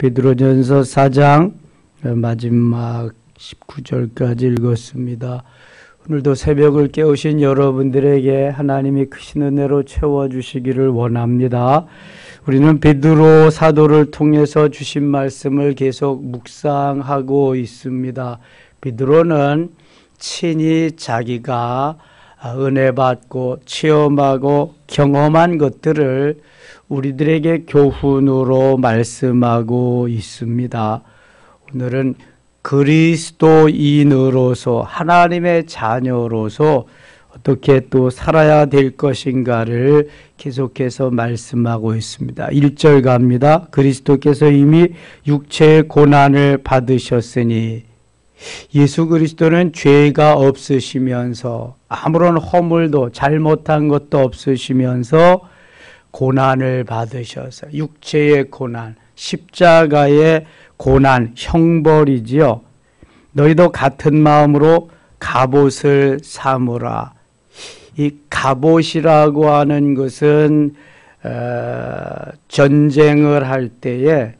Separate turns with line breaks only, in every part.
베드로전서 4장 마지막 19절까지 읽었습니다. 오늘도 새벽을 깨우신 여러분들에게 하나님이 크신 은혜로 채워주시기를 원합니다. 우리는 베드로 사도를 통해서 주신 말씀을 계속 묵상하고 있습니다. 베드로는 친히 자기가 은혜 받고 체험하고 경험한 것들을 우리들에게 교훈으로 말씀하고 있습니다. 오늘은 그리스도인으로서 하나님의 자녀로서 어떻게 또 살아야 될 것인가를 계속해서 말씀하고 있습니다. 1절 갑니다. 그리스도께서 이미 육체의 고난을 받으셨으니, 예수 그리스도는 죄가 없으시면서 아무런 허물도 잘못한 것도 없으시면서 고난을 받으셔서, 육체의 고난, 십자가의 고난, 형벌이지요. 너희도 같은 마음으로 갑옷을 삼으라. 이 갑옷이라고 하는 것은 전쟁을 할 때에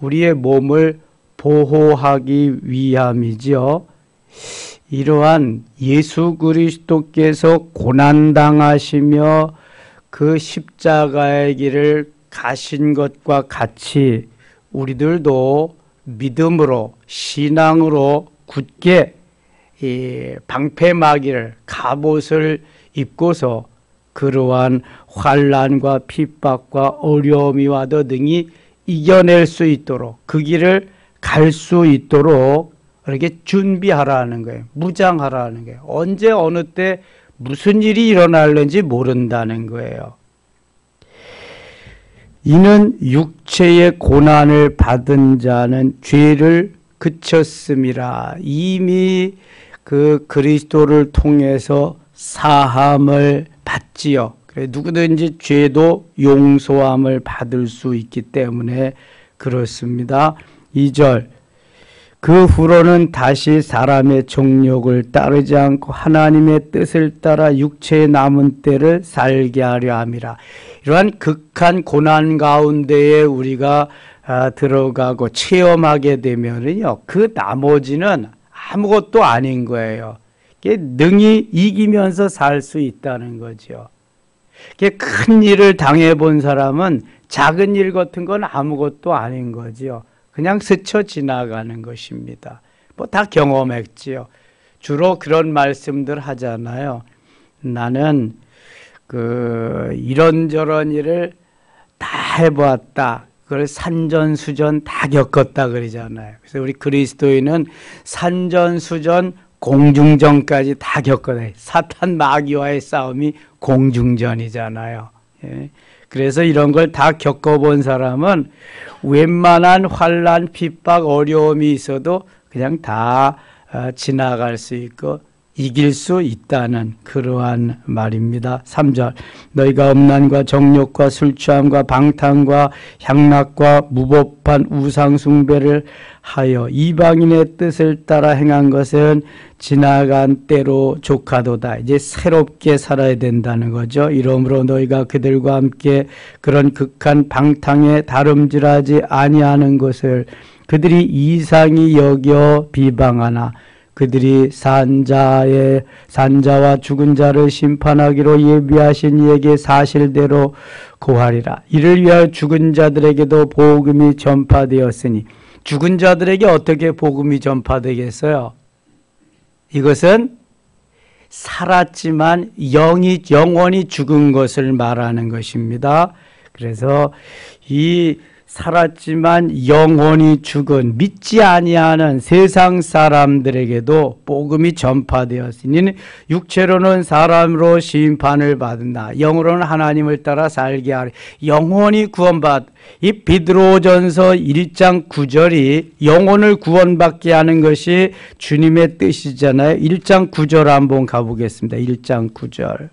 우리의 몸을 보호하기 위함이지요. 이러한 예수 그리스도께서 고난당하시며 그 십자가의 길을 가신 것과 같이 우리들도 믿음으로, 신앙으로 굳게 이 방패막이를, 갑옷을 입고서 그러한 환난과 핍박과 어려움이 와도 능히 이겨낼 수 있도록, 그 길을 갈 수 있도록 이렇게 준비하라는 거예요. 무장하라는 거예요. 언제 어느 때 무슨 일이 일어날는지 모른다는 거예요. 이는 육체의 고난을 받은 자는 죄를 그쳤음이라. 이미 그 그리스도를 통해서 사함을 받지요. 그래, 누구든지 죄도 용서함을 받을 수 있기 때문에 그렇습니다. 2절, 그 후로는 다시 사람의 정욕을 따르지 않고 하나님의 뜻을 따라 육체의 남은 때를 살게 하려 함이라. 이러한 극한 고난 가운데에 우리가 들어가고 체험하게 되면은요, 그 나머지는 아무것도 아닌 거예요. 능히 이기면서 살 수 있다는 거죠. 큰 일을 당해본 사람은 작은 일 같은 건 아무것도 아닌 거지요. 그냥 스쳐 지나가는 것입니다. 뭐 다 경험했지요. 주로 그런 말씀들 하잖아요. 나는 이런저런 일을 다 해보았다. 그걸 산전수전 다 겪었다 그러잖아요. 그래서 우리 그리스도인은 산전수전 공중전까지 다 겪어요. 사탄 마귀와의 싸움이 공중전이잖아요. 예. 그래서 이런 걸 다 겪어본 사람은 웬만한 환난, 핍박, 어려움이 있어도 그냥 다 지나갈 수 있고 이길 수 있다는 그러한 말입니다. 3절, 너희가 음란과 정욕과 술 취함과 방탕과 향락과 무법한 우상 숭배를 하여 이방인의 뜻을 따라 행한 것은 지나간 때로 족하도다. 이제 새롭게 살아야 된다는 거죠. 이러므로 너희가 그들과 함께 그런 극한 방탕에 다름질하지 아니하는 것을 그들이 이상히 여겨 비방하나, 그들이 산자와 죽은 자를 심판하기로 예비하신 이에게 사실대로 고하리라. 이를 위하여 죽은 자들에게도 복음이 전파되었으니, 죽은 자들에게 어떻게 복음이 전파되겠어요? 이것은 살았지만 영원히 죽은 것을 말하는 것입니다. 그래서 이 살았지만 영원히 죽은 믿지 아니하는 세상 사람들에게도 복음이 전파되었으니, 육체로는 사람으로 심판을 받는다. 영으로는 하나님을 따라 살게 하리. 영원히 구원받. 이 베드로전서 1장 9절이 영혼을 구원받게 하는 것이 주님의 뜻이잖아요. 1장 9절 한번 가보겠습니다. 1장 9절.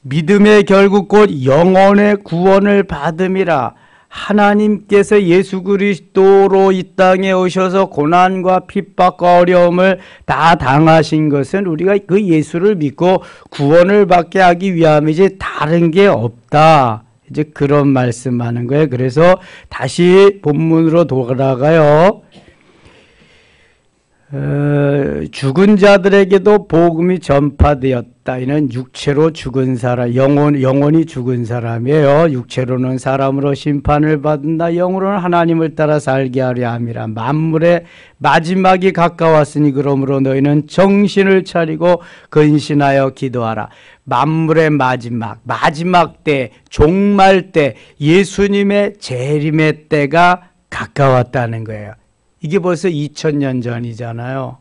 믿음의 결국 곧 영혼의 구원을 받음이라. 하나님께서 예수 그리스도로 이 땅에 오셔서 고난과 핍박과 어려움을 다 당하신 것은 우리가 그 예수를 믿고 구원을 받게 하기 위함이지 다른 게 없다. 이제 그런 말씀하는 거예요. 그래서 다시 본문으로 돌아가요. 죽은 자들에게도 복음이 전파되었다. 이는 육체로 죽은 사람, 영혼이 죽은 사람이에요. 육체로는 사람으로 심판을 받는다. 영으로는 하나님을 따라 살게 하려 함이라. 만물의 마지막이 가까웠으니 그러므로 너희는 정신을 차리고 근신하여 기도하라. 만물의 마지막 때, 종말 때, 예수님의 재림의 때가 가까웠다는 거예요. 이게 벌써 2000년 전이잖아요.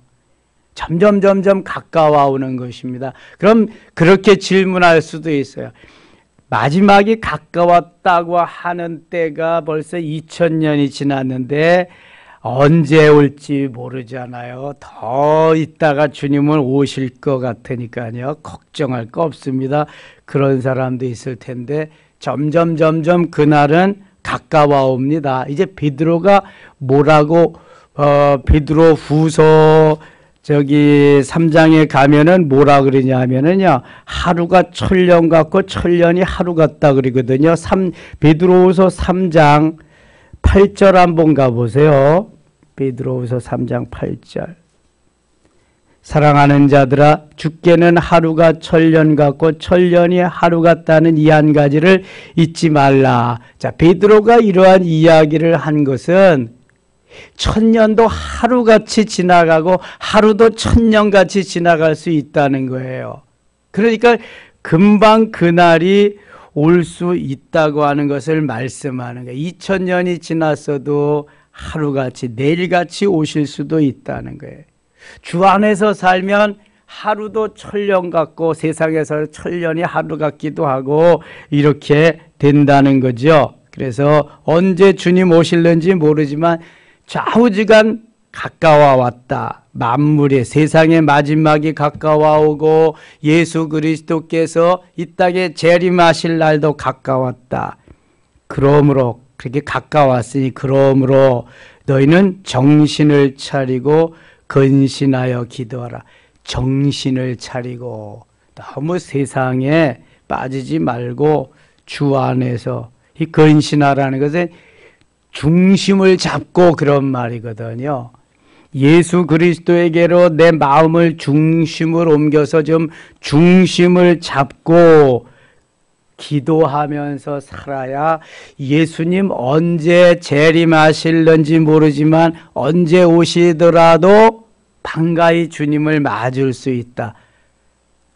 점점 가까워 오는 것입니다. 그럼 그렇게 질문할 수도 있어요. 마지막이 가까웠다고 하는 때가 벌써 2000년이 지났는데 언제 올지 모르잖아요. 더 있다가 주님은 오실 것 같으니까요. 걱정할 거 없습니다. 그런 사람도 있을 텐데 점점 그날은 가까워 옵니다. 이제 베드로가 뭐라고 베드로 후서 3장에 가면은 뭐라 그러냐면은요, 하루가 천년 같고 천년이 하루 같다 그러거든요. 베드로후서 3장 8절 한번 가보세요. 베드로후서 3장 8절. 사랑하는 자들아, 주께는 하루가 천년 같고 천년이 하루 같다는 이 한 가지를 잊지 말라. 자, 베드로가 이러한 이야기를 한 것은 천년도 하루같이 지나가고 하루도 천년같이 지나갈 수 있다는 거예요. 그러니까 금방 그날이 올 수 있다고 하는 것을 말씀하는 거예요. 2000년이 지났어도 하루같이 내일같이 오실 수도 있다는 거예요. 주 안에서 살면 하루도 천년 같고 세상에서 천년이 하루 같기도 하고 이렇게 된다는 거죠. 그래서 언제 주님 오실는지 모르지만 좌우지간 가까워 왔다. 만물의 세상의 마지막이 가까워 오고 예수 그리스도께서 이 땅에 재림하실 날도 가까웠다. 그러므로 그렇게 가까웠으니 그러므로 너희는 정신을 차리고 근신하여 기도하라. 정신을 차리고 너무 세상에 빠지지 말고 주 안에서 이 근신하라는 것은 중심을 잡고 그런 말이거든요. 예수 그리스도에게로 내 마음을 중심을 옮겨서 좀 중심을 잡고 기도하면서 살아야 예수님 언제 재림하실는지 모르지만 언제 오시더라도 반가이 주님을 맞을 수 있다.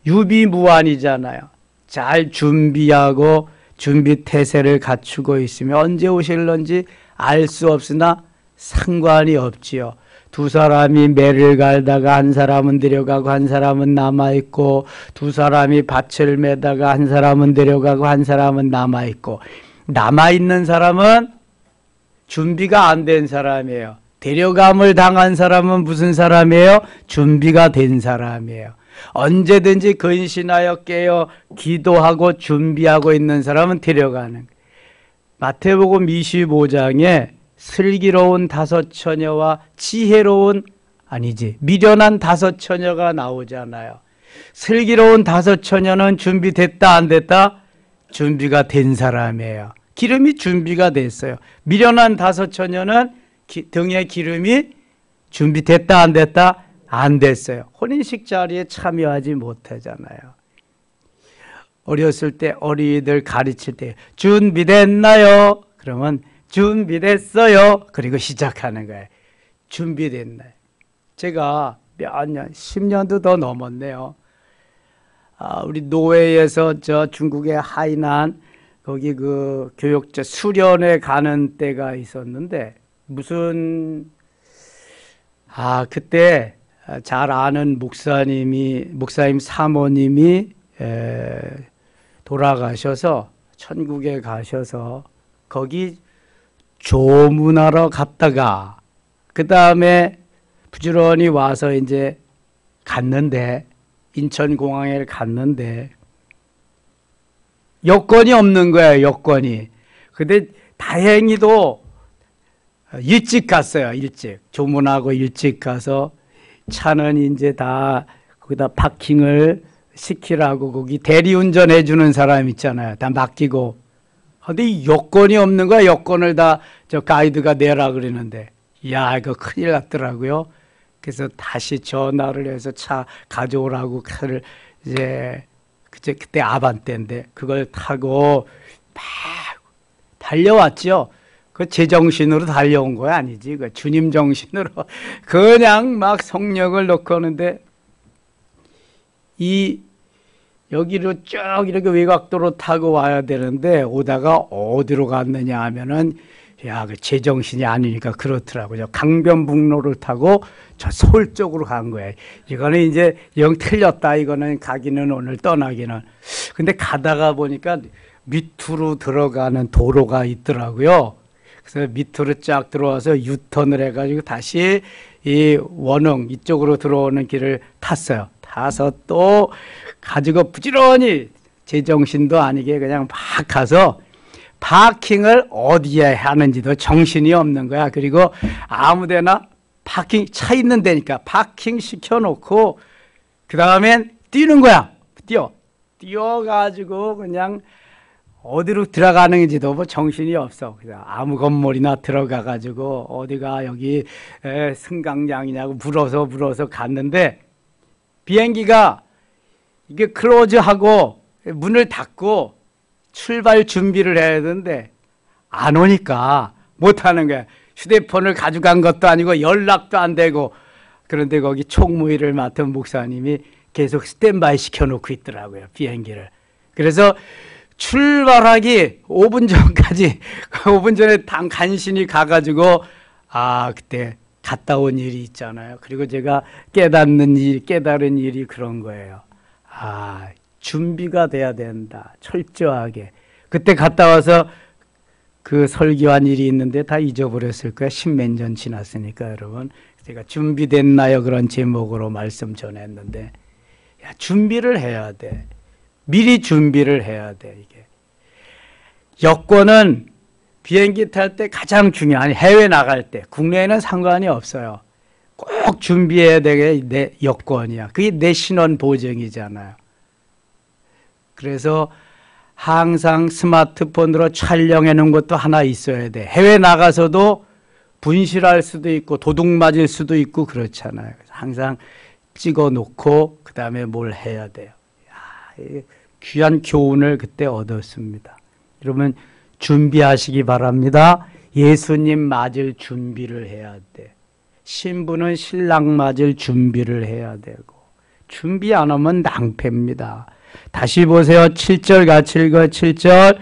유비무환이잖아요. 잘 준비하고 준비 태세를 갖추고 있으면 언제 오실는지 알 수 없으나 상관이 없지요. 두 사람이 매를 갈다가 한 사람은 데려가고 한 사람은 남아있고, 두 사람이 밭을 매다가 한 사람은 데려가고 한 사람은 남아있고, 남아있는 사람은 준비가 안 된 사람이에요. 데려감을 당한 사람은 무슨 사람이에요? 준비가 된 사람이에요. 언제든지 근신하여 깨어 기도하고 준비하고 있는 사람은 데려가는 거예요. 마태복음 25장에 슬기로운 5 처녀와 미련한 5 처녀가 나오잖아요. 슬기로운 5 처녀는 준비됐다 안 됐다? 준비가 된 사람이에요. 기름이 준비가 됐어요. 미련한 5 처녀는 등에 기름이 준비됐다 안 됐다? 안 됐어요. 혼인식 자리에 참여하지 못하잖아요. 어렸을 때 어린이들 가르칠 때 준비됐나요? 그러면 준비됐어요. 그리고 시작하는 거예요. 준비됐나요? 제가 몇 년, 10년도 더 넘었네요. 우리 노회에서 저 중국의 하이난 거기 그 교육자 수련회 가는 때가 있었는데 무슨 그때 잘 아는 목사님 사모님이 돌아가셔서 천국에 가셔서 거기 조문하러 갔다가 그 다음에 부지런히 와서 이제 갔는데 인천공항에 갔는데 여권이 없는 거예요. 여권이. 근데 다행히도 일찍 갔어요. 일찍 조문하고 일찍 가서 차는 이제 다 거기다 파킹을 시키라고 거기 대리운전 해주는 사람 있잖아요. 다 맡기고 근데 이 여권이 없는 거야. 여권을 다 저 가이드가 내라 그러는데, 야, 이거 큰일 났더라고요. 그래서 다시 전화를 해서 차 가져오라고 차를 이제 그때 아반떼인데 그걸 타고 막 달려왔죠. 그 제정신으로 달려온 거야 아니지. 그 주님 정신으로 그냥 막 성령을 넣고 오는데 이 여기로 쭉 이렇게 외곽도로 타고 와야 되는데 오다가 어디로 갔느냐 하면은 야, 그 제정신이 아니니까 그렇더라고요. 강변북로를 타고 저 서울 쪽으로 간 거예요. 이거는 이제 영 틀렸다. 이거는 가기는 오늘 떠나기는. 근데 가다가 보니까 밑으로 들어가는 도로가 있더라고요. 그래서 밑으로 쫙 들어와서 유턴을 해가지고 다시 이 원흥 이쪽으로 들어오는 길을 탔어요. 타서 또 가지고 부지런히 제정신도 아니게 그냥 막 가서 파킹을 어디에 하는지도 정신이 없는 거야. 그리고 아무데나 파킹 차 있는 데니까 파킹 시켜놓고 그 다음엔 뛰는 거야. 뛰어가지고 그냥 어디로 들어가는지도 뭐 정신이 없어. 그냥 아무 건물이나 들어가가지고 어디가 여기 승강장이냐고 물어서 갔는데 비행기가 이게 클로즈하고 문을 닫고 출발 준비를 해야 되는데 안 오니까 못하는 거야. 휴대폰을 가져간 것도 아니고 연락도 안 되고. 그런데 거기 총무일을 맡은 목사님이 계속 스탠바이 시켜놓고 있더라고요, 비행기를. 그래서 출발하기 5분 전까지 5분 전에 간신히 가가지고 그때 갔다 온 일이 있잖아요. 그리고 제가 깨달은 일이 그런 거예요. 준비가 돼야 된다. 철저하게. 그때 갔다 와서 그 설교한 일이 있는데 다 잊어버렸을 거야. 십몇 년 지났으니까 여러분. 제가 준비됐나요? 그런 제목으로 말씀 전했는데 준비를 해야 돼. 미리 준비를 해야 돼. 이게 여권은 비행기 탈 때 가장 중요한 해외 나갈 때 국내에는 상관이 없어요. 꼭 준비해야 되게 내 여권이야. 그게 내 신원 보증이잖아요. 그래서 항상 스마트폰으로 촬영해 놓은 것도 하나 있어야 돼. 해외 나가서도 분실할 수도 있고 도둑 맞을 수도 있고 그렇잖아요. 항상 찍어 놓고 그 다음에 뭘 해야 돼요. 귀한 교훈을 그때 얻었습니다. 여러분 준비하시기 바랍니다. 예수님 맞을 준비를 해야 돼. 신부는 신랑 맞을 준비를 해야 되고 준비 안 하면 낭패입니다. 다시 보세요. 7절 같이 읽어. 7절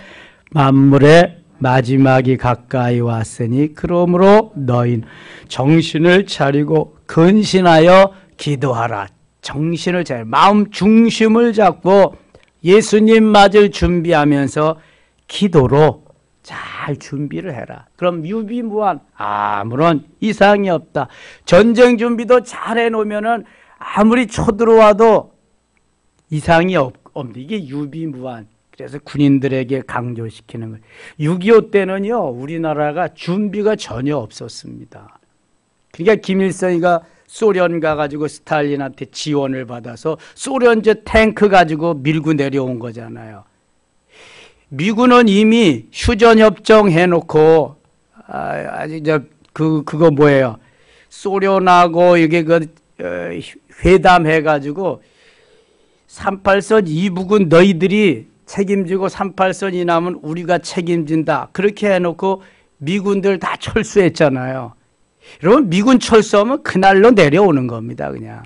만물의 마지막이 가까이 왔으니 그러므로 너희는 정신을 차리고 근신하여 기도하라. 정신을 차려 마음 중심을 잡고 예수님 맞을 준비하면서 기도로 잘 준비를 해라. 그럼 유비무한 아무런 이상이 없다. 전쟁 준비도 잘 해놓으면은 아무리 쳐들어와도 이상이 없는데 이게 유비무한. 그래서 군인들에게 강조시키는 거예요. 6.25 때는요 우리나라가 준비가 전혀 없었습니다. 그러니까 김일성이가 소련 가가지고 스탈린한테 지원을 받아서 소련제 탱크 가지고 밀고 내려온 거잖아요. 미군은 이미 휴전협정 해놓고 그거 뭐예요? 소련하고 이게 회담해가지고 38선 이북은 너희들이 책임지고 38선이 남은 우리가 책임진다. 그렇게 해놓고 미군들 다 철수했잖아요. 여러분 미군 철수하면 그날로 내려오는 겁니다. 그냥.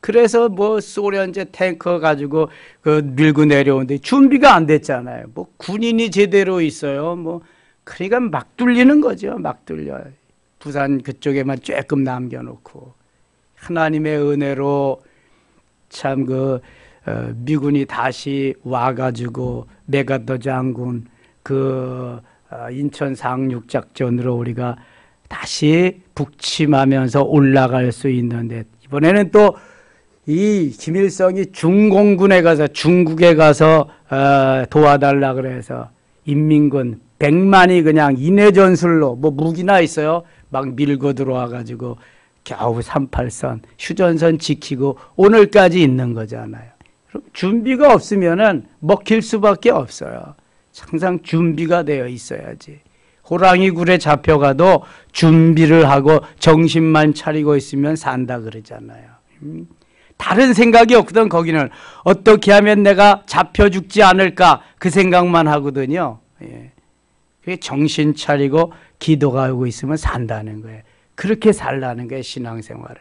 그래서 뭐 소련제 탱커 가지고 그 밀고 내려오는데 준비가 안 됐잖아요. 뭐 군인이 제대로 있어요. 뭐 그러니까 막 뚫리는 거죠. 막 뚫려요. 부산 그쪽에만 조금 남겨놓고 하나님의 은혜로 참 미군이 다시 와가지고 메가더 장군 인천 상륙 작전으로 우리가 다시 북침하면서 올라갈 수 있는데 이번에는 또 이 김일성이 중공군에 가서 중국에 가서 도와달라 그래서 인민군 100만이 그냥 인해전술로 뭐 무기나 있어요. 막 밀고 들어와가지고 겨우 38선 휴전선 지키고 오늘까지 있는 거잖아요. 준비가 없으면은 먹힐 수밖에 없어요. 항상 준비가 되어 있어야지. 호랑이 굴에 잡혀가도 준비를 하고 정신만 차리고 있으면 산다 그러잖아요. 다른 생각이 없거든. 거기는 어떻게 하면 내가 잡혀 죽지 않을까 그 생각만 하거든요. 예. 그게 정신 차리고 기도가 하고 있으면 산다는 거예요. 그렇게 살라는 거예요, 신앙생활을.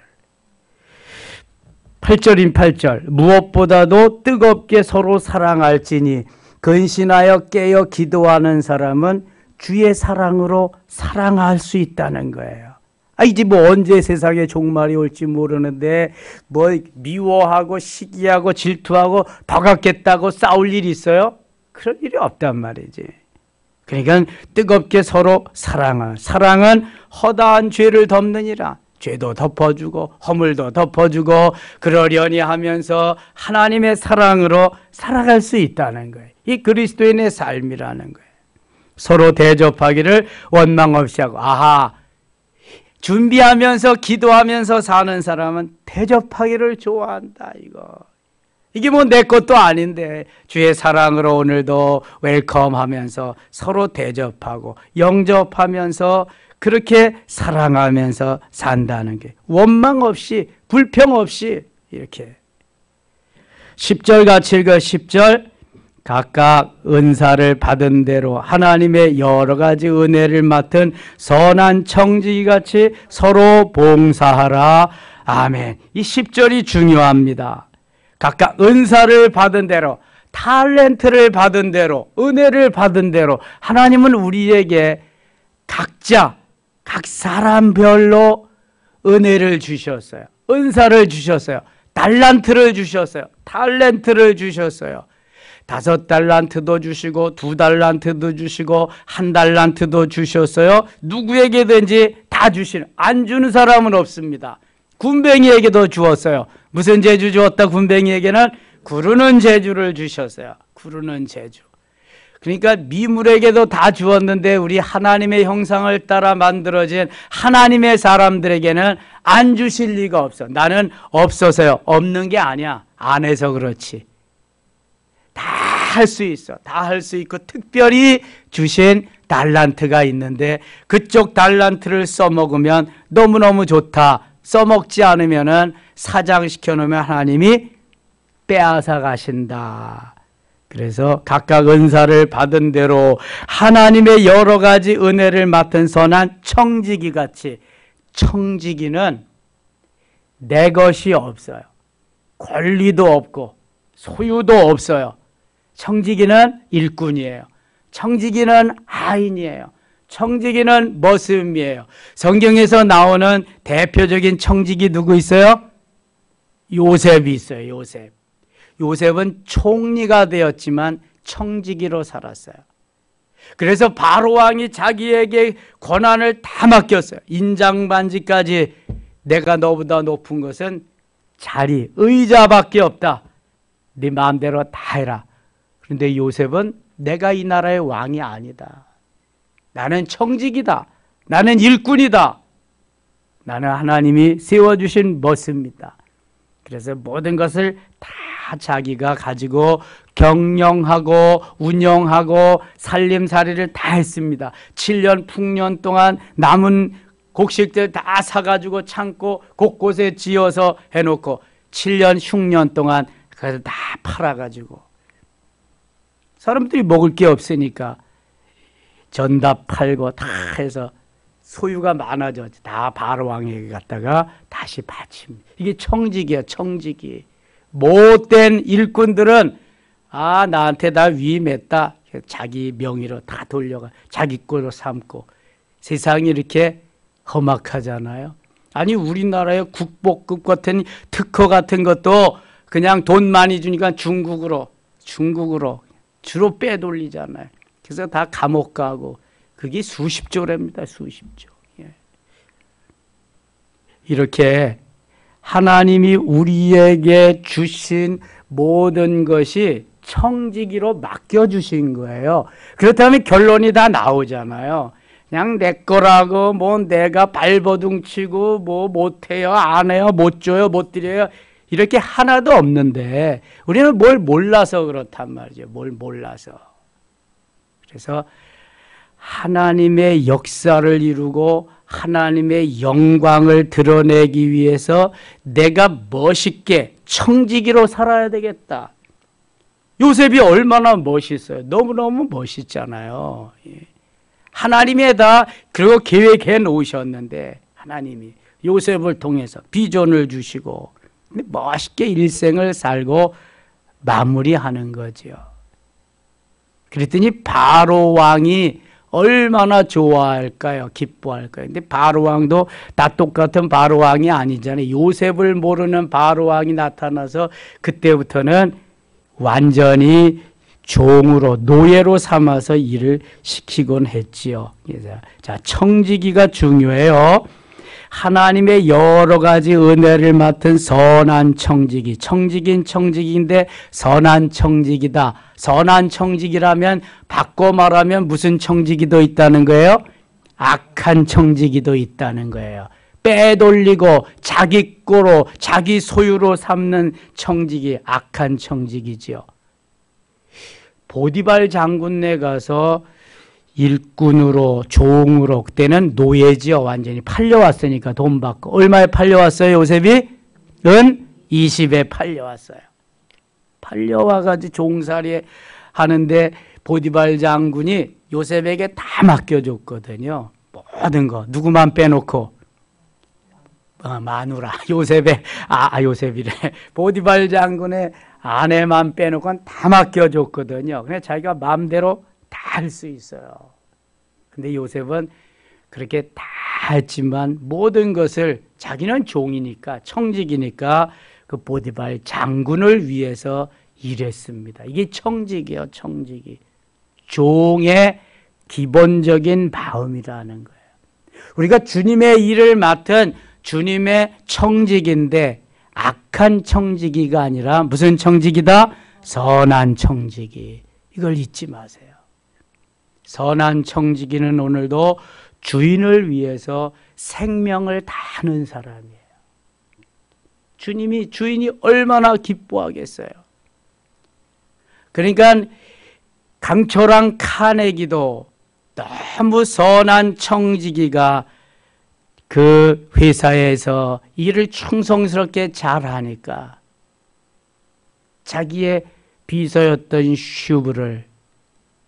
8절인 8절. 무엇보다도 뜨겁게 서로 사랑할지니 근신하여 깨어 기도하는 사람은 주의 사랑으로 사랑할 수 있다는 거예요. 이제 뭐 언제 세상에 종말이 올지 모르는데 뭐 미워하고 시기하고 질투하고 더 갖겠다고 싸울 일이 있어요? 그런 일이 없단 말이지. 그러니까 뜨겁게 서로 사랑하는, 사랑은 허다한 죄를 덮느니라. 죄도 덮어주고 허물도 덮어주고 그러려니 하면서 하나님의 사랑으로 살아갈 수 있다는 거예요. 이 그리스도인의 삶이라는 거예요. 서로 대접하기를 원망 없이 하고, 준비하면서 기도하면서 사는 사람은 대접하기를 좋아한다. 이게 뭐 내 것도 아닌데 주의 사랑으로 오늘도 웰컴하면서 서로 대접하고 영접하면서 그렇게 사랑하면서 산다는 게 원망 없이 불평 없이 이렇게. 10절 같이 읽어. 10절. 각각 은사를 받은 대로 하나님의 여러 가지 은혜를 맡은 선한 청지기같이 서로 봉사하라. 아멘. 이 10절이 중요합니다. 각각 은사를 받은 대로, 탤런트를 받은 대로, 은혜를 받은 대로 하나님은 우리에게 각자 각 사람별로 은혜를 주셨어요. 은사를 주셨어요. 달란트를 주셨어요. 탤런트를 주셨어요. 5달란트도 주시고 2달란트도 주시고 1달란트도 주셨어요. 누구에게든지 다 주시는, 안 주는 사람은 없습니다. 군뱅이에게도 주었어요. 무슨 재주 주었다? 군뱅이에게는 구르는 재주를 주셨어요. 구르는 재주. 그러니까 미물에게도 다 주었는데 우리 하나님의 형상을 따라 만들어진 하나님의 사람들에게는 안 주실 리가 없어. 나는 없어서요. 없는 게 아니야. 안 해서 그렇지. 다 할 수 있어. 다 할 수 있고 특별히 주신 달란트가 있는데 그쪽 달란트를 써먹으면 너무너무 좋다. 써먹지 않으면 사장시켜 놓으면 하나님이 빼앗아 가신다. 그래서 각각 은사를 받은 대로 하나님의 여러 가지 은혜를 맡은 선한 청지기 같이. 청지기는 내 것이 없어요. 권리도 없고 소유도 없어요. 청지기는 일꾼이에요. 청지기는 하인이에요. 청지기는 머슴이에요. 성경에서 나오는 대표적인 청지기 누구 있어요? 요셉이 있어요. 요셉. 요셉은 총리가 되었지만 청지기로 살았어요. 그래서 바로 왕이 자기에게 권한을 다 맡겼어요. 인장반지까지. 내가 너보다 높은 것은 자리, 의자밖에 없다. 네 마음대로 다 해라. 그런데 요셉은 내가 이 나라의 왕이 아니다. 나는 청직이다. 나는 일꾼이다. 나는 하나님이 세워주신 머슴이다. 그래서 모든 것을 다 자기가 가지고 경영하고 운영하고 살림살이를 다 했습니다. 7년 풍년 동안 남은 곡식들 다 사가지고 창고 곳곳에 지어서 해놓고 7년 흉년 동안 그래서 다 팔아가지고 사람들이 먹을 게 없으니까 전답 팔고 다 해서 소유가 많아졌지. 다 바로 왕에게 갔다가 다시 바칩니다. 이게 청직이야, 청직이. 못된 일꾼들은 나한테 다 위임했다. 자기 명의로 다 돌려가 자기 거로 삼고. 세상이 이렇게 험악하잖아요. 아니 우리나라의 국보급 같은 특허 같은 것도 그냥 돈 많이 주니까 중국으로 주로 빼돌리잖아요. 그래서 다 감옥 가고 그게 수십조랍니다. 수십조. 이렇게 하나님이 우리에게 주신 모든 것이 청지기로 맡겨주신 거예요. 그렇다면 결론이 다 나오잖아요. 그냥 내 거라고 뭐 내가 발버둥 치고 뭐 못해요, 안 해요, 못 줘요, 못 드려요. 이렇게 하나도 없는데 우리는 뭘 몰라서 그렇단 말이죠. 뭘 몰라서. 그래서 하나님의 역사를 이루고 하나님의 영광을 드러내기 위해서 내가 멋있게 청지기로 살아야 되겠다. 요셉이 얼마나 멋있어요. 너무너무 멋있잖아요. 하나님이 다 그리고 계획해 놓으셨는데 하나님이 요셉을 통해서 비전을 주시고 멋있게 일생을 살고 마무리하는 거죠. 그랬더니 바로 왕이 얼마나 좋아할까요? 기뻐할까요? 근데 바로 왕도 다 똑같은 바로 왕이 아니잖아요. 요셉을 모르는 바로 왕이 나타나서 그때부터는 완전히 종으로 노예로 삼아서 일을 시키곤 했지요. 자, 청지기가 중요해요. 하나님의 여러 가지 은혜를 맡은 선한 청지기. 청지기는 청지기인데 선한 청지기다. 선한 청지기라면 바꿔 말하면 무슨 청지기도 있다는 거예요? 악한 청지기도 있다는 거예요. 빼돌리고 자기 거로 자기 소유로 삼는 청지기, 악한 청지기지요. 보디발 장군네 가서 일꾼으로 종으로 그때는 노예지요. 완전히 팔려왔으니까 돈 받고. 얼마에 팔려왔어요 요셉이? 은 20에 팔려왔어요. 팔려와가지고 종살이 하는데 보디발 장군이 요셉에게 다 맡겨줬거든요. 모든 거 누구만 빼놓고 마누라 요셉의 요셉이래. 보디발 장군의 아내만 빼놓고는 다 맡겨줬거든요. 그냥 자기가 마음대로 다 할 수 있어요. 근데 요셉은 그렇게 다 했지만 모든 것을 자기는 종이니까 청직이니까 그 보디발 장군을 위해서 일했습니다. 이게 청직이에요. 청직이. 종의 기본적인 마음이라는 거예요. 우리가 주님의 일을 맡은 주님의 청직인데 악한 청지기가 아니라 무슨 청지기다? 선한 청지기. 이걸 잊지 마세요. 선한 청지기는 오늘도 주인을 위해서 생명을 다하는 사람이에요. 주인이 얼마나 기뻐하겠어요. 그러니까 강철왕 카네기도 너무 선한 청지기가 그 회사에서 일을 충성스럽게 잘하니까 자기의 비서였던 슈브를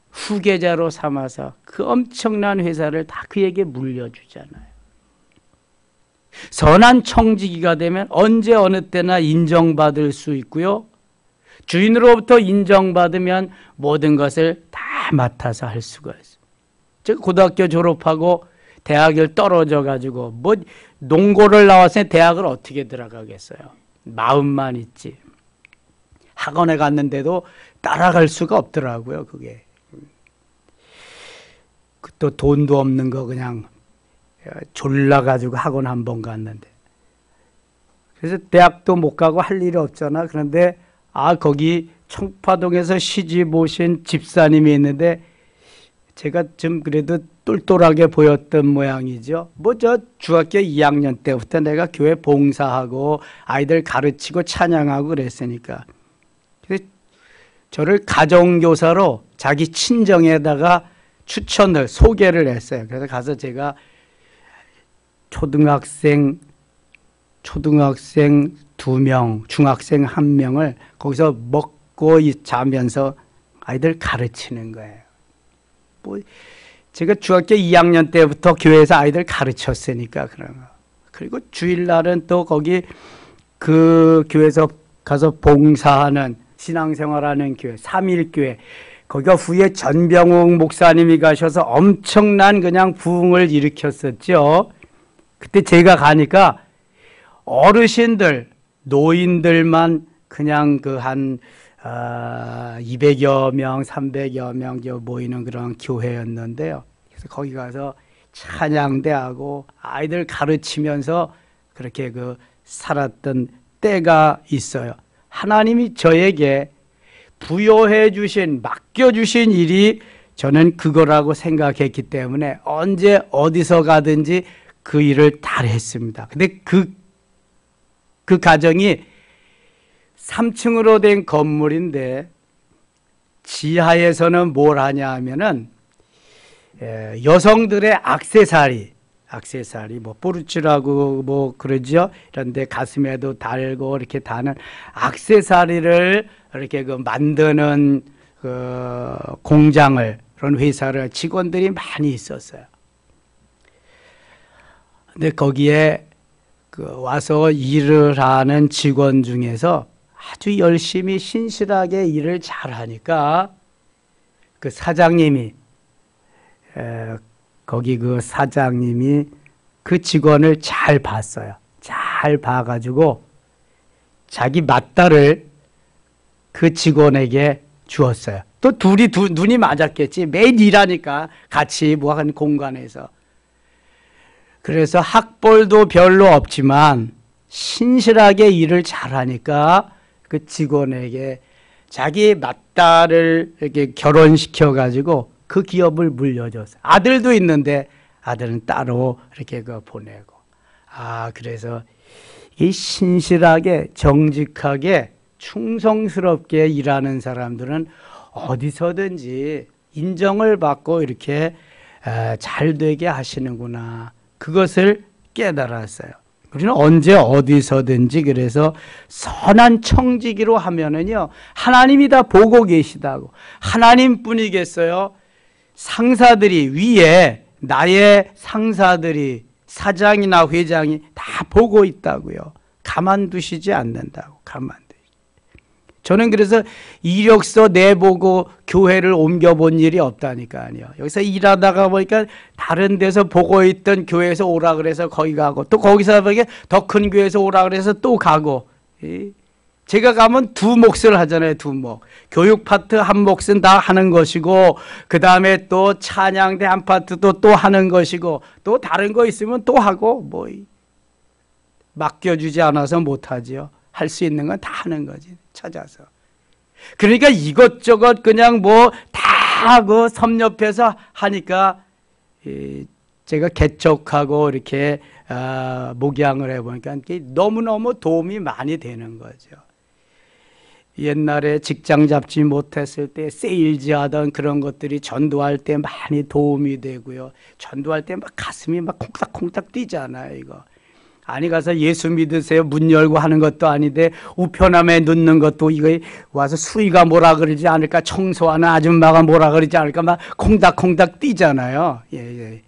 후계자로 삼아서 그 엄청난 회사를 다 그에게 물려주잖아요. 선한 청지기가 되면 언제 어느 때나 인정받을 수 있고요. 주인으로부터 인정받으면 모든 것을 다 맡아서 할 수가 있어요. 제가 고등학교 졸업하고 대학을 떨어져 가지고 뭐 농고를 나왔으니 대학을 어떻게 들어가겠어요. 마음만 있지. 학원에 갔는데도 따라갈 수가 없더라고요. 그게. 또 돈도 없는 거 그냥 졸라 가지고 학원 한 번 갔는데. 그래서 대학도 못 가고 할 일이 없잖아. 그런데 거기 청파동에서 시집 오신 집사님이 있는데 제가 좀 그래도 똘똘하게 보였던 모양이죠. 저 중학교 2학년 때부터 내가 교회 봉사하고 아이들 가르치고 찬양하고 그랬으니까. 그래서 저를 가정교사로 자기 친정에다가 소개를 했어요. 그래서 가서 제가 초등학생 2명, 중학생 1명을 거기서 먹고 자면서 아이들 가르치는 거예요. 제가 중학교 2학년 때부터 교회에서 아이들 가르쳤으니까 그런 거. 그리고 주일날은 또 거기 그 교회에서 가서 봉사하는 신앙생활하는 교회, 3일교회. 거기가 후에 전병욱 목사님이 가셔서 엄청난 그냥 부흥을 일으켰었죠. 그때 제가 가니까 어르신들, 노인들만 그냥 한 200여 명, 300여 명 모이는 그런 교회였는데요. 그래서 거기 가서 찬양대하고 아이들 가르치면서 그렇게 살았던 때가 있어요. 하나님이 저에게 부여해 주신, 맡겨 주신 일이 저는 그거라고 생각했기 때문에 언제 어디서 가든지 그 일을 다 했습니다. 근데 그 가정이 3층으로 된 건물인데 지하에서는 뭘 하냐 하면은 여성들의 액세서리 뭐 포르츠라고 뭐 그러죠. 이런데 가슴에도 달고 이렇게 다는 액세서리를 이렇게 그 만드는 그 공장을, 그런 회사를 직원들이 많이 있었어요. 근데 거기에 그 와서 일을 하는 직원 중에서 아주 열심히 신실하게 일을 잘하니까 그 사장님이 거기 그 사장님이 그 직원을 잘 봤어요. 잘 봐가지고 자기 맏딸을 그 직원에게 주었어요. 또 둘이 눈이 맞았겠지. 매일 일하니까 같이 뭐 한 공간에서. 그래서 학벌도 별로 없지만 신실하게 일을 잘하니까 그 직원에게 자기 맏딸을 이렇게 결혼시켜가지고 그 기업을 물려줬어요. 아들도 있는데 아들은 따로 이렇게 그 보내고. 그래서 이 신실하게 정직하게 충성스럽게 일하는 사람들은 어디서든지 인정을 받고 이렇게 잘 되게 하시는구나. 그것을 깨달았어요. 우리는 언제 어디서든지 그래서 선한 청지기로 하면은요, 하나님이 다 보고 계시다고. 하나님뿐이겠어요? 상사들이 위에 나의 상사들이 사장이나 회장이 다 보고 있다고요. 가만두시지 않는다고. 저는 그래서 이력서 내보고 교회를 옮겨본 일이 없다니까요. 여기서 일하다가 보니까 다른 데서 보고 있던 교회에서 오라 그래서 거기 가고, 또 거기서 보니까 더 큰 교회에서 오라 그래서 또 가고. 제가 가면 두 몫을 하잖아요. 두 몫. 교육 파트 한 몫은 다 하는 것이고, 그 다음에 또 찬양대 한 파트도 또 하는 것이고, 또 다른 거 있으면 또 하고, 뭐 맡겨주지 않아서 못하지요. 할 수 있는 건 다 하는 거지, 찾아서. 그러니까 이것저것 그냥 뭐 다 그 섭렵해서 하니까 제가 개척하고 이렇게 목양을 해보니까 너무너무 도움이 많이 되는 거죠. 옛날에 직장 잡지 못했을 때 세일즈 하던 그런 것들이 전도할 때 많이 도움이 되고요. 전도할 때 막 가슴이 막 콩닥콩닥 뛰잖아요, 이거. 아니 가서 예수 믿으세요 문 열고 하는 것도 아닌데 우편함에 넣는 것도 이거 와서 수의가 뭐라 그러지 않을까, 청소하는 아줌마가 뭐라 그러지 않을까 막 콩닥콩닥 뛰잖아요. 예.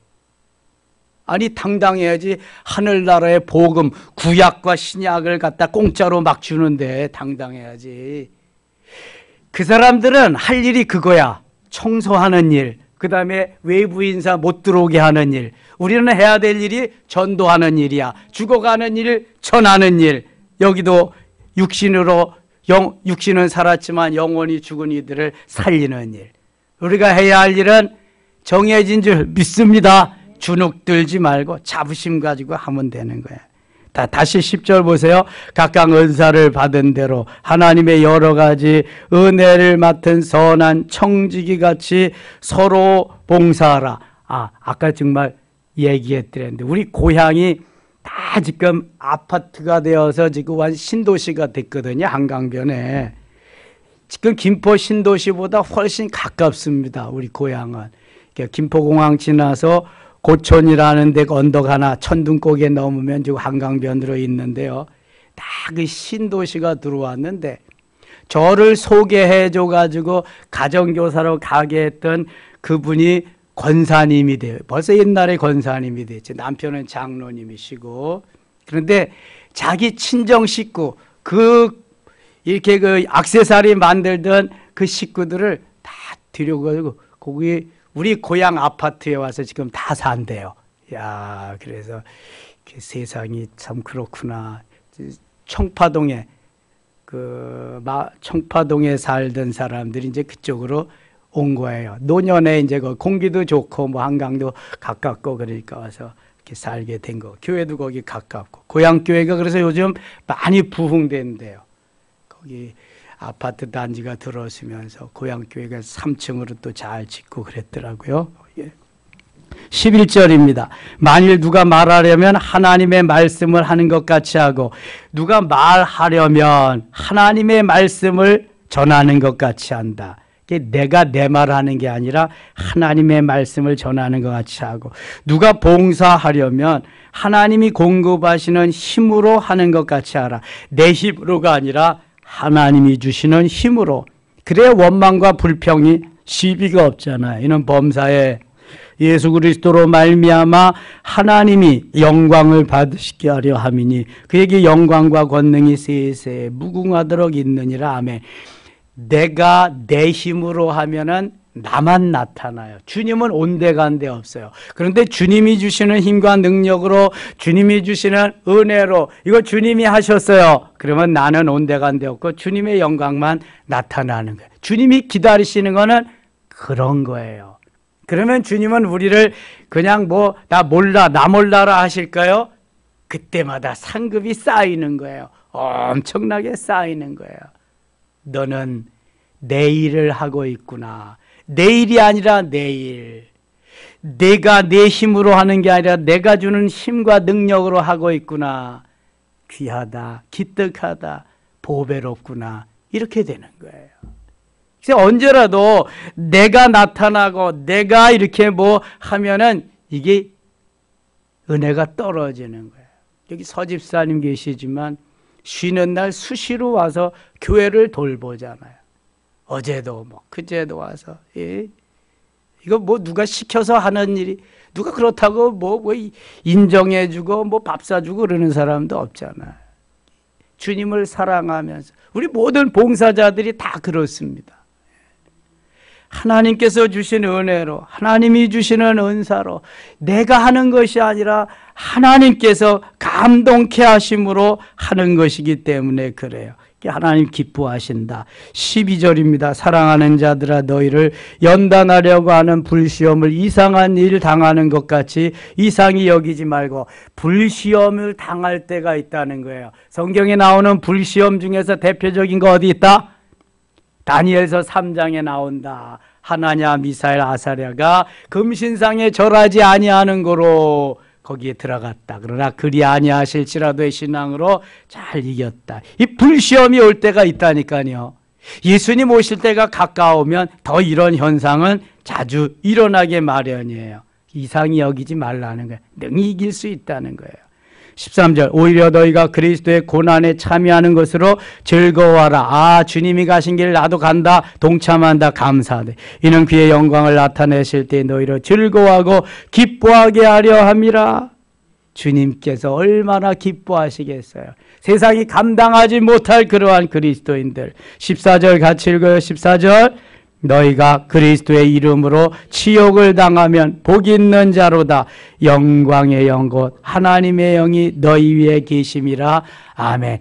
아니 당당해야지. 하늘나라의 복음 구약과 신약을 갖다 공짜로 막 주는데 당당해야지. 그 사람들은 할 일이 그거야. 청소하는 일, 그 다음에 외부 인사 못 들어오게 하는 일. 우리는 해야 될 일이 전도하는 일이야. 죽어가는 일, 전하는 일. 여기도 육신은 살았지만 영원히 죽은 이들을 살리는 일. 우리가 해야 할 일은 정해진 줄 믿습니다. 주눅들지 말고 자부심 가지고 하면 되는 거야. 다시 10절 보세요. 각각 은사를 받은 대로 하나님의 여러 가지 은혜를 맡은 선한 청지기 같이 서로 봉사하라. 아까 정말 얘기했더랬는데 우리 고향이 다 지금 아파트가 되어서 지금 한 신도시가 됐거든요. 한강변에. 지금 김포 신도시보다 훨씬 가깝습니다. 우리 고향은. 김포공항 지나서 고촌이라는 데 언덕 하나 천둥고개 넘으면 지금 한강변으로 있는데요. 다 그 신도시가 들어왔는데 저를 소개해 줘가지고 가정교사로 가게 했던 그분이 권사님이 돼요. 벌써 옛날에 권사님이 됐지. 남편은 장로님이시고. 그런데 자기 친정 식구, 이렇게 그 액세서리 만들던 그 식구들을 다 데려가지고 거기 우리 고향 아파트에 와서 지금 다 산대요. 야, 그래서 세상이 참 그렇구나. 청파동에 청파동에 살던 사람들이 이제 그쪽으로 온 거예요. 노년에 이제 공기도 좋고 뭐 한강도 가깝고 그러니까 와서 이렇게 살게 된 거. 교회도 거기 가깝고. 고향 교회가 그래서 요즘 많이 부흥된대요. 거기 아파트 단지가 들어서면서 고향 교회가 3층으로 또 잘 짓고 그랬더라고요. 11절입니다. 만일 누가 말하려면 하나님의 말씀을 하는 것 같이 하고 누가 말하려면 하나님의 말씀을 전하는 것 같이 한다. 내가 내 말하는 게 아니라 하나님의 말씀을 전하는 것 같이 하고, 누가 봉사하려면 하나님이 공급하시는 힘으로 하는 것 같이 하라. 내 힘으로가 아니라 하나님이 주시는 힘으로. 그래야 원망과 불평이 시비가 없잖아요. 이는 범사에 예수 그리스도로 말미암아 하나님이 영광을 받으시게 하려 함이니 그에게 영광과 권능이 세세 무궁하도록 있느니라. 아멘. 내가 내 힘으로 하면은 나만 나타나요. 주님은 온데간데 없어요. 그런데 주님이 주시는 힘과 능력으로, 주님이 주시는 은혜로, 이거 주님이 하셨어요. 그러면 나는 온데간데 없고 주님의 영광만 나타나는 거예요. 주님이 기다리시는 거는 그런 거예요. 그러면 주님은 우리를 그냥 나 몰라라 하실까요? 그때마다 상급이 쌓이는 거예요. 엄청나게 쌓이는 거예요. 너는 내일을 하고 있구나. 내일이 아니라 내일. 내가 내 힘으로 하는 게 아니라 내가 주는 힘과 능력으로 하고 있구나. 귀하다, 기특하다, 보배롭구나. 이렇게 되는 거예요. 그래서 언제라도 내가 나타나고 내가 이렇게 하면은 이게 은혜가 떨어지는 거예요. 여기 서집사님 계시지만 쉬는 날 수시로 와서 교회를 돌보잖아요. 어제도 그제도 와서. 예. 이거 누가 시켜서 하는 일이, 누가 그렇다고 인정해주고 밥 사주고 그러는 사람도 없잖아요. 주님을 사랑하면서 우리 모든 봉사자들이 다 그렇습니다. 하나님께서 주신 은혜로, 하나님이 주시는 은사로 내가 하는 것이 아니라 하나님께서 감동케 하심으로 하는 것이기 때문에 그래요. 하나님 기뻐하신다. 12절입니다. 사랑하는 자들아 너희를 연단하려고 하는 불시험을 이상한 일 당하는 것 같이 이상히 여기지 말고, 불시험을 당할 때가 있다는 거예요. 성경에 나오는 불시험 중에서 대표적인 거 어디 있다? 다니엘서 3장에 나온다. 하나냐 미사엘 아사랴가 금신상에 절하지 아니하는 거로 거기에 들어갔다. 그러나 그리 아니하실지라도의 신앙으로 잘 이겼다. 이 불시험이 올 때가 있다니까요. 예수님 오실 때가 가까우면 더 이런 현상은 자주 일어나게 마련이에요. 이상히 여기지 말라는 거예요. 능히 이길 수 있다는 거예요. 13절 오히려 너희가 그리스도의 고난에 참여하는 것으로 즐거워하라. 주님이 가신 길 나도 간다, 동참한다, 감사하되 이는 그의 영광을 나타내실 때 너희로 즐거워하고 기뻐하게 하려 함이라. 주님께서 얼마나 기뻐하시겠어요. 세상이 감당하지 못할 그러한 그리스도인들. 14절 같이 읽어요. 14절 너희가 그리스도의 이름으로 치욕을 당하면 복이 있는 자로다. 영광의 영 곧 하나님의 영이 너희 위에 계심이라. 아멘.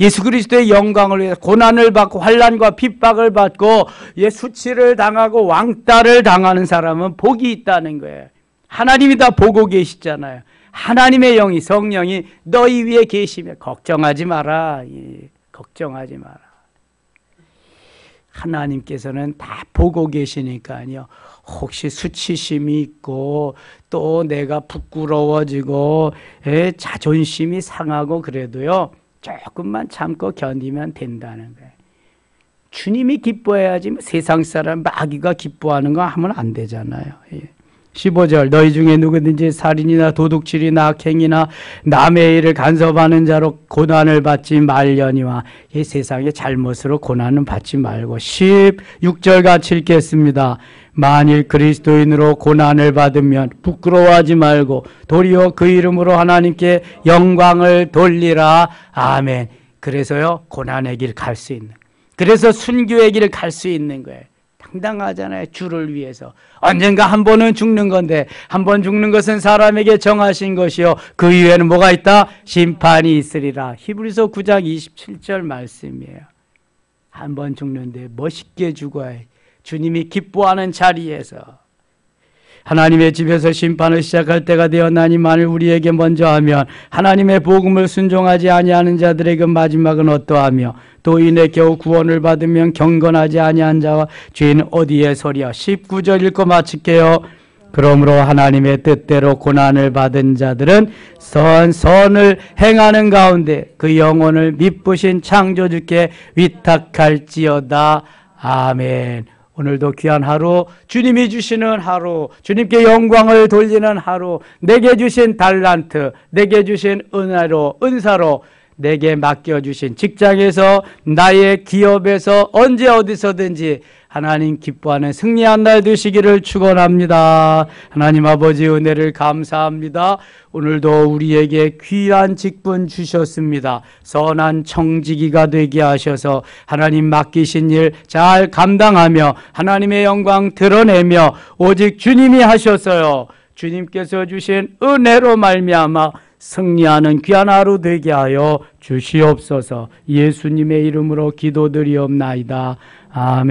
예수 그리스도의 영광을 위해 고난을 받고 환난과 핍박을 받고 수치를 당하고 왕따를 당하는 사람은 복이 있다는 거예요. 하나님이 다 보고 계시잖아요. 하나님의 영이, 성령이 너희 위에 계시며 걱정하지 마라. 걱정하지 마라. 하나님께서는 다 보고 계시니까요. 혹시 수치심이 있고 또 내가 부끄러워지고 자존심이 상하고 그래도요, 조금만 참고 견디면 된다는 거예요. 주님이 기뻐해야지 세상 사람 마귀가 기뻐하는 거 하면 안 되잖아요. 15절 너희 중에 누구든지 살인이나 도둑질이나 악행이나 남의 일을 간섭하는 자로 고난을 받지 말려니와. 이 세상의 잘못으로 고난은 받지 말고. 16절 같이 읽겠습니다. 만일 그리스도인으로 고난을 받으면 부끄러워하지 말고 도리어 그 이름으로 하나님께 영광을 돌리라. 아멘. 그래서요, 고난의 길 갈 수 있는, 그래서 순교의 길을 갈 수 있는 거예요. 당당하잖아요. 주를 위해서. 언젠가 한 번은 죽는 건데, 한 번 죽는 것은 사람에게 정하신 것이요 그 이후에는 뭐가 있다? 심판이 있으리라. 히브리서 9장 27절 말씀이에요. 한 번 죽는데 멋있게 죽어야 해. 주님이 기뻐하는 자리에서. 하나님의 집에서 심판을 시작할 때가 되었나니 만일 우리에게 먼저 하면 하나님의 복음을 순종하지 아니하는 자들에게 마지막은 어떠하며 또 이내 겨우 구원을 받으면 경건하지 아니한 자와 죄는 어디에 서리야. 19절 읽고 마칠게요. 그러므로 하나님의 뜻대로 고난을 받은 자들은 선을 행하는 가운데 그 영혼을 미쁘신 창조주께 위탁할지어다. 아멘. 오늘도 귀한 하루, 주님이 주시는 하루, 주님께 영광을 돌리는 하루, 내게 주신 달란트, 내게 주신 은사로 내게 맡겨주신 직장에서, 나의 기업에서, 언제 어디서든지 하나님 기뻐하는 승리한 날 되시기를 축원합니다. 하나님 아버지 은혜를 감사합니다. 오늘도 우리에게 귀한 직분 주셨습니다. 선한 청지기가 되게 하셔서 하나님 맡기신 일 잘 감당하며 하나님의 영광 드러내며 오직 주님이 하셨어요. 주님께서 주신 은혜로 말미암아 승리하는 귀한 하루 되게 하여 주시옵소서. 예수님의 이름으로 기도드리옵나이다. 아멘.